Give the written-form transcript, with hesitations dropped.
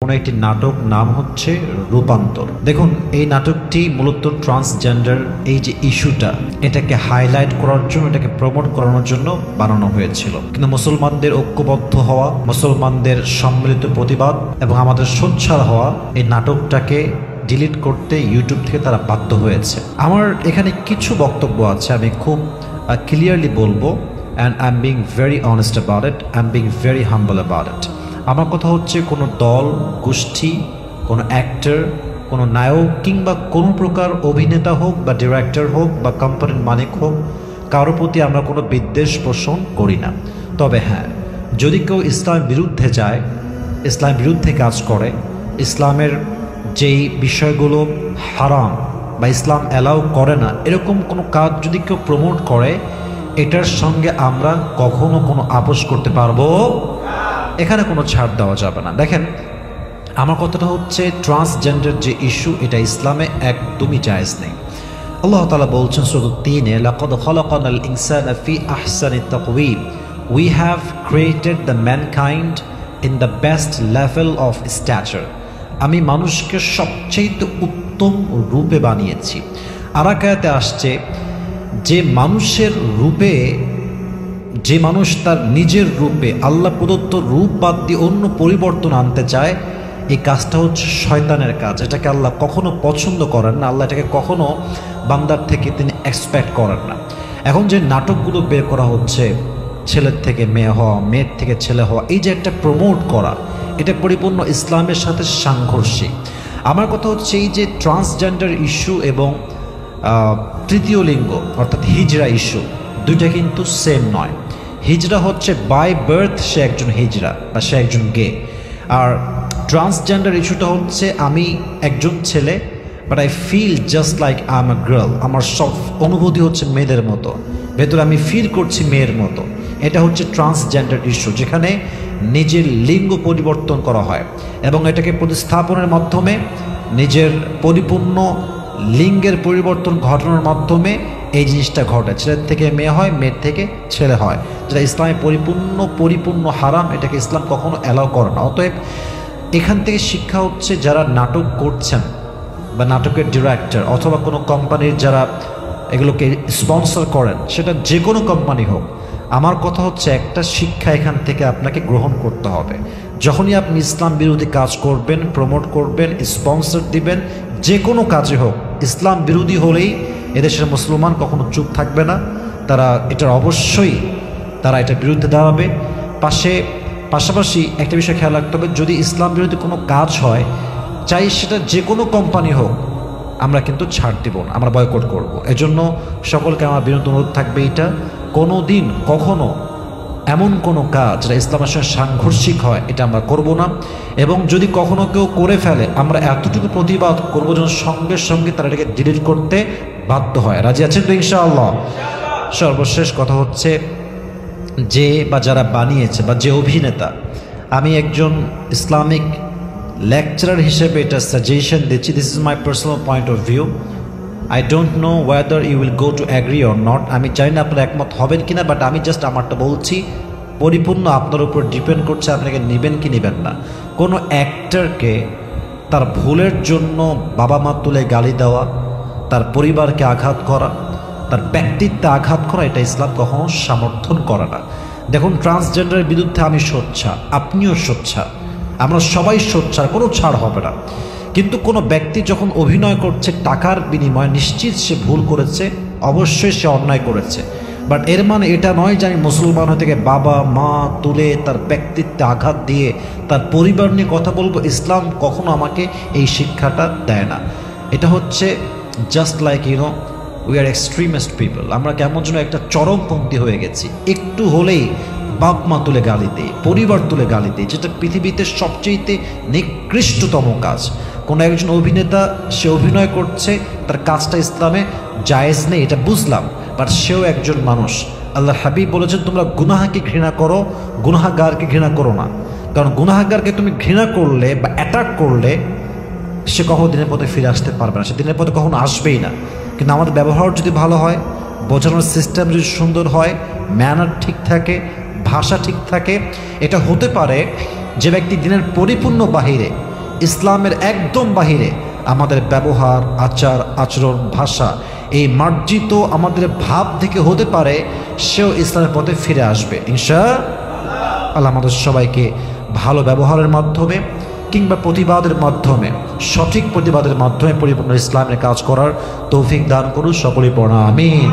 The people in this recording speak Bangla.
কোনো একটি নাটক, নাম হচ্ছে রূপান্তর। দেখুন, এই নাটকটি মূলত ট্রান্সজেন্ডার এই যে ইস্যুটা, এটাকে হাইলাইট করার জন্য, এটাকে প্রমোট করানোর জন্য বানানো হয়েছিল। কিন্তু মুসলমানদের ঐক্যবদ্ধ হওয়া, মুসলমানদের সম্মিলিত প্রতিবাদ এবং আমাদের সোচ্চার হওয়া এই নাটকটাকে ডিলিট করতে ইউটিউব থেকে তারা বাধ্য হয়েছে। আমার এখানে কিছু বক্তব্য আছে, আমি খুব ক্লিয়ারলি বলবো, and I am being very honest about it, I am being very humble about it. আমার কথা হচ্ছে, কোনো দল, গোষ্ঠী, কোনো অ্যাক্টর, কোনো নায়ক কিংবা কোনো প্রকার অভিনেতা হোক বা ডিরেক্টর হোক বা কোম্পানির মালিক হোক, কারোর প্রতি আমরা কোনো বিদ্বেষ পোষণ করি না। তবে হ্যাঁ, যদি কেউ ইসলামের বিরুদ্ধে যায়, ইসলামের বিরুদ্ধে কাজ করে, ইসলামের যেই বিষয়গুলো হারাম বা ইসলাম অ্যালাউ করে না, এরকম কোনো কাজ যদি কেউ প্রমোট করে, এটার সঙ্গে আমরা কখনো কোনো আপোষ করতে পারবো? এখানে কোনো ছাড় দেওয়া যাবে না। দেখেন, আমার কথাটা হচ্ছে, ট্রান্সজেন্ডার যে ইস্যু, এটা ইসলামে একদমই জায়েজ নেই। আল্লাহ তাআলা বলছেন সূরা ৩-এ, লাকাদ খালাকানাল ইনসানা ফি আহসানি তাকওয়িম, we have created the mankind in the best level of stature. আমি মানুষকে সবচেয়ে উত্তম রূপে বানিয়েছি। আর এক আয়াতে আসছে, যে মানুষের রূপে, যে মানুষ তার নিজের রূপে, আল্লাহ প্রদত্ত রূপ বাদ দিয়ে অন্য পরিবর্তন আনতে চায়, এই কাজটা হচ্ছে শয়তানের কাজ। এটাকে আল্লাহ কখনো পছন্দ করেন না, আল্লাহ এটাকে কখনো বান্দার থেকে তিনি এক্সপেক্ট করেন না। এখন যে নাটকগুলো বের করা হচ্ছে, ছেলের থেকে মেয়ে হওয়া, মেয়ের থেকে ছেলে হওয়া, এই যে একটা প্রমোট করা, এটা পরিপূর্ণ ইসলামের সাথে সাংঘর্ষিক। আমার কথা হচ্ছে, এই যে ট্রান্সজেন্ডার ইস্যু এবং তৃতীয় লিঙ্গ অর্থাৎ হিজড়া ইস্যু, দুইটা কিন্তু সেম নয়। হিজড়া হচ্ছে বাই বার্থ সে একজন হিজড়া বা সে একজন গে, আর ট্রান্সজেন্ডার ইস্যুটা হচ্ছে আমি একজন ছেলে, but I feel just like I am a girl. আমার সব অনুভূতি হচ্ছে মেয়েদের মতো, ভেতরে আমি ফিল করছি মেয়ের মতো। এটা হচ্ছে ট্রান্সজেন্ডার ইস্যু, যেখানে নিজের লিঙ্গ পরিবর্তন করা হয় এবং এটাকে প্রতিস্থাপনের মাধ্যমে নিজের পরিপূর্ণ লিঙ্গের পরিবর্তন ঘটানোর মাধ্যমে এই জিনিসটা ঘটে। ছেলের থেকে মেয়ে হয়, মেয়ের থেকে ছেলে হয়, যেটা ইসলামে পরিপূর্ণ হারাম। এটাকে ইসলাম কখনো অ্যালাউ করে না। অতএব এখান থেকে শিক্ষা হচ্ছে, যারা নাটক করছেন বা নাটকের ডিরেক্টর অথবা কোনো কোম্পানির যারা এগুলোকে স্পন্সর করেন, সেটা যে কোনো কোম্পানি হোক, আমার কথা হচ্ছে, একটা শিক্ষা এখান থেকে আপনাকে গ্রহণ করতে হবে। যখনই আপনি ইসলাম বিরোধী কাজ করবেন, প্রমোট করবেন, স্পন্সর দিবেন, যে কোনো কাজে হোক, ইসলাম বিরোধী হলেই এদেশের মুসলমান কখনো চুপ থাকবে না। তারা এটার অবশ্যই তারা এটার বিরুদ্ধে দাঁড়াবে। পাশাপাশি একটা বিষয় খেয়াল রাখতে হবে, যদি ইসলাম বিরোধী কোনো কাজ হয়, চাই সেটা যে কোনো কোম্পানি হোক, আমরা কিন্তু ছাড় দিব না, আমরা বয়কট করব। এজন্য সকলকে আমার বিনীত অনুরোধ থাকবে, এটা কোনো দিন কখনো এমন কোনো কাজ যেটা ইসলামের সঙ্গে সাংঘর্ষিক হয়, এটা আমরা করব না। এবং যদি কখনো কেউ করে ফেলে, আমরা এতটুকু প্রতিবাদ করবো যেন সঙ্গে সঙ্গে তারা এটাকে ডিলিট করতে বাধ্য হয়। রাজি আছেন তো ইনশাআল্লাহ? সর্বশেষ কথা হচ্ছে, যে বা যারা বানিয়েছে বা যে অভিনেতা, আমি একজন ইসলামিক লেকচারার হিসেবে এটা সাজেশন দিচ্ছি, this is my personal point of view. I don't know whether you will go to agree or not. আমি জানি না আপনারা একমত হবেন কিনা, বাট আমি জাস্ট আমারটা বলছি। পরিপূর্ণ আপনার উপর ডিপেন্ড করছে, আপনাকে নেবেন কি নেবেন না। কোনো অ্যাক্টরকে তার ভুলের জন্য বাবা মা তুলে গালি দেওয়া, তার পরিবারকে আঘাত করা, তার ব্যক্তিত্বে আঘাত করা, এটা ইসলাম কখনো সমর্থন করে না। দেখুন, ট্রান্সজেন্ডারের বিরুদ্ধে আমি সোচ্চার, আপনিও সোচ্চার, আমরা সবাই সোচ্চার, কোনো ছাড় হবে না। কিন্তু কোনো ব্যক্তি যখন অভিনয় করছে টাকার বিনিময়ে, নিশ্চিত সে ভুল করেছে, অবশ্যই সে অন্যায় করেছে। বাট এর মানে এটা নয় যে আমি মুসলমান হয়ে থেকে বাবা মা তুলে তার ব্যক্তিত্বে আঘাত দিয়ে তার পরিবার নিয়ে কথা বলবো। ইসলাম কখনো আমাকে এই শিক্ষাটা দেয় না। এটা হচ্ছে just like we are extremist people. আমরা কেমন যেন একটা চরমপন্থী হয়ে গেছি। একটু হলেই বাপ মা তুলে গালি দেয়, পরিবার তুলে গালি দেয়, যেটা পৃথিবীতে সবচেয়ে নিকৃষ্টতম কাজ। কোনো একজন অভিনেতা, সে অভিনয় করছে, তার কাজটা ইসলামে জায়েজ নেই, এটা বুঝলাম, বাট সেও একজন মানুষ। আল্লাহ হাবিব বলেছেন, তোমরা গুনাহকে ঘৃণা করো, গুনাহগারকে ঘৃণা করো না। কারণ গুনাহগারকে তুমি ঘৃণা করলে বা অ্যাটাক করলে, সে কখনো দিনের পথে ফিরে আসতে পারবে না, সে দিনের পথে কখনো আসবেই না। কিন্তু আমাদের ব্যবহার যদি ভালো হয়, বোঝানোর সিস্টেম যদি সুন্দর হয়, ম্যানার ঠিক থাকে, ভাষা ঠিক থাকে, এটা হতে পারে যে ব্যক্তি দিনের পরিপূর্ণ বাহিরে ইসলামের একদম বাহিরে আমাদের ব্যবহার, আচার আচরণ, ভাষা এই মার্জিত আমাদের ভাব থেকে হতে পারে, সেও ইসলামের পথে ফিরে আসবে ইনশাআল্লাহ। আমাদের সবাইকে ভালো ব্যবহারের মাধ্যমে কিংবা প্রতিবাদের মাধ্যমে, সঠিক প্রতিবাদের মাধ্যমে পরিপূর্ণ ইসলামের কাজ করার তৌফিক দান করুন। সকলেই পড়া আমিন।